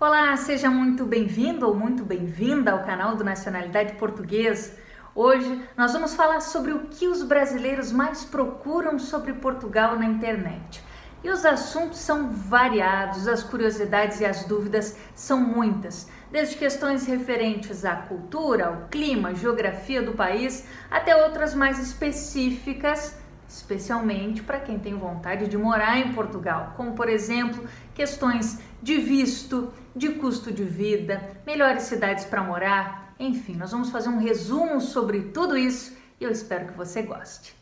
Olá, seja muito bem-vindo ou muito bem-vinda ao canal do Nacionalidade Portuguesa. Hoje nós vamos falar sobre o que os brasileiros mais procuram sobre Portugal na internet. E os assuntos são variados, as curiosidades e as dúvidas são muitas, desde questões referentes à cultura, ao clima, geografia do país, até outras mais específicas, especialmente para quem tem vontade de morar em Portugal, como por exemplo, questões de visto, de custo de vida, melhores cidades para morar, enfim, nós vamos fazer um resumo sobre tudo isso e eu espero que você goste.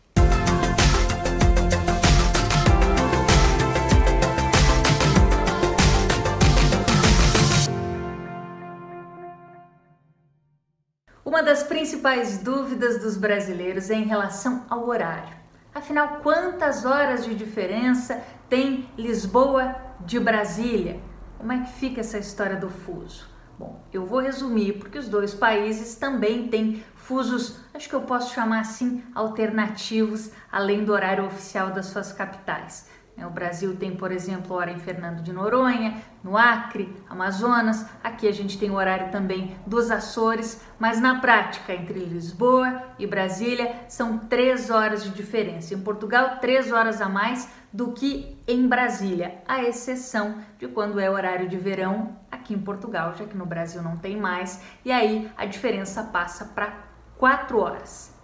Uma das principais dúvidas dos brasileiros é em relação ao horário. Afinal, quantas horas de diferença tem Lisboa de Brasília? Como é que fica essa história do fuso? Bom, eu vou resumir porque os dois países também têm fusos, acho que eu posso chamar assim, alternativos, além do horário oficial das suas capitais. O Brasil tem, por exemplo, hora em Fernando de Noronha, no Acre, Amazonas. Aqui a gente tem o horário também dos Açores, mas na prática, entre Lisboa e Brasília, são 3 horas de diferença. Em Portugal, 3 horas a mais do que em Brasília, à exceção de quando é horário de verão aqui em Portugal, já que no Brasil não tem mais, e aí a diferença passa para 4 horas.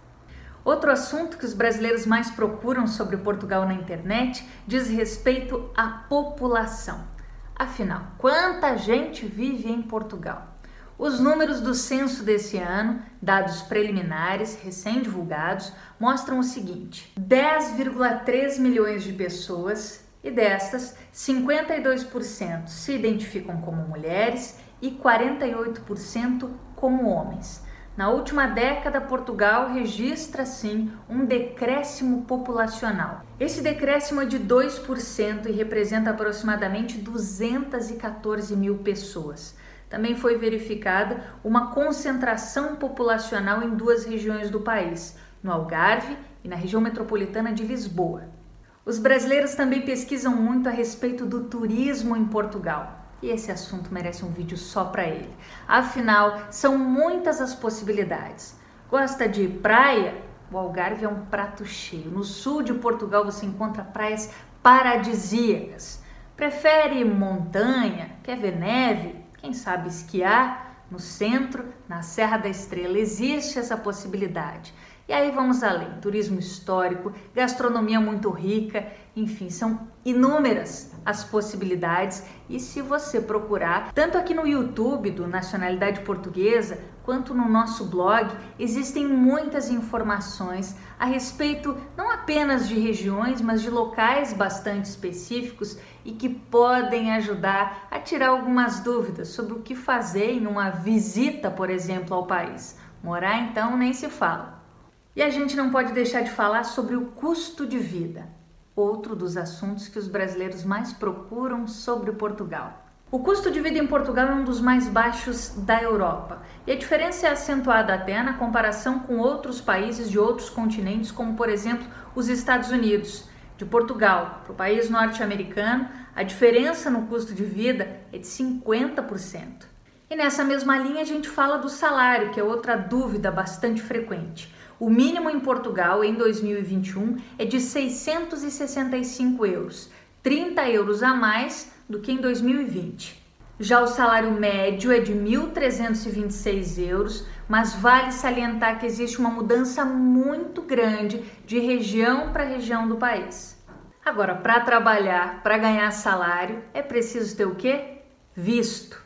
Outro assunto que os brasileiros mais procuram sobre Portugal na internet diz respeito à população. Afinal, quanta gente vive em Portugal? Os números do censo desse ano, dados preliminares, recém-divulgados, mostram o seguinte: 10,3 milhões de pessoas e destas, 52% se identificam como mulheres e 48% como homens. Na última década, Portugal registra, sim, um decréscimo populacional. Esse decréscimo é de 2% e representa aproximadamente 214 mil pessoas. Também foi verificada uma concentração populacional em 2 regiões do país, no Algarve e na região metropolitana de Lisboa. Os brasileiros também pesquisam muito a respeito do turismo em Portugal. E esse assunto merece um vídeo só para ele. Afinal, são muitas as possibilidades. Gosta de praia? O Algarve é um prato cheio. No sul de Portugal você encontra praias paradisíacas. Prefere montanha? Quer ver neve? Quem sabe esquiar? No centro, na Serra da Estrela, existe essa possibilidade. E aí vamos além, turismo histórico, gastronomia muito rica, enfim, são inúmeras as possibilidades e se você procurar, tanto aqui no YouTube do Nacionalidade Portuguesa, quanto no nosso blog, existem muitas informações a respeito não apenas de regiões, mas de locais bastante específicos e que podem ajudar a tirar algumas dúvidas sobre o que fazer em uma visita, por exemplo, ao país. Morar, então, nem se fala. E a gente não pode deixar de falar sobre o custo de vida, outro dos assuntos que os brasileiros mais procuram sobre Portugal. O custo de vida em Portugal é um dos mais baixos da Europa e a diferença é acentuada até na comparação com outros países de outros continentes, como por exemplo os Estados Unidos. De Portugal para o país norte-americano, a diferença no custo de vida é de 50%. E nessa mesma linha a gente fala do salário, que é outra dúvida bastante frequente. O mínimo em Portugal em 2021 é de 665 euros, 30 euros a mais do que em 2020. Já o salário médio é de 1.326 euros, mas vale salientar que existe uma mudança muito grande de região para região do país. Agora, para trabalhar, para ganhar salário, é preciso ter o quê? Visto.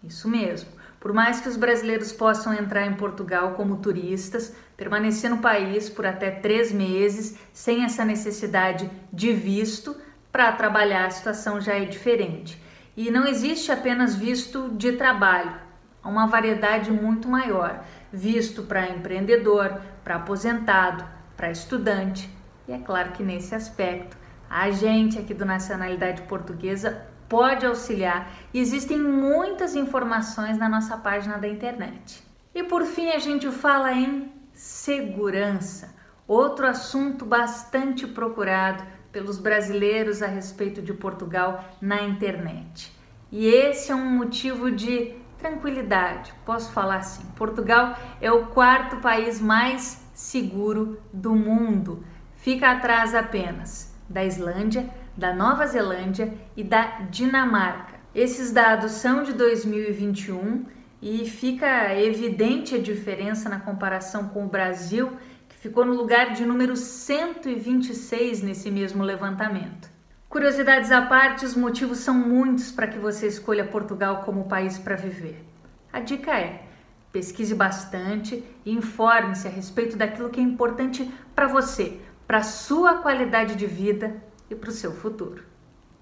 Isso mesmo. Por mais que os brasileiros possam entrar em Portugal como turistas, permanecer no país por até 3 meses, sem essa necessidade de visto, para trabalhar a situação já é diferente. E não existe apenas visto de trabalho, há uma variedade muito maior. Visto para empreendedor, para aposentado, para estudante. E é claro que nesse aspecto, a gente aqui do Nacionalidade Portuguesa pode auxiliar e existem muitas informações na nossa página da internet. E por fim a gente fala em segurança, outro assunto bastante procurado pelos brasileiros a respeito de Portugal na internet. E esse é um motivo de tranquilidade, posso falar assim. Portugal é o quarto país mais seguro do mundo. Fica atrás apenas da Islândia, da Nova Zelândia e da Dinamarca. Esses dados são de 2021 e fica evidente a diferença na comparação com o Brasil, que ficou no lugar de número 126 nesse mesmo levantamento. Curiosidades à parte, os motivos são muitos para que você escolha Portugal como país para viver. A dica é: pesquise bastante e informe-se a respeito daquilo que é importante para você, para a sua qualidade de vida e para o seu futuro.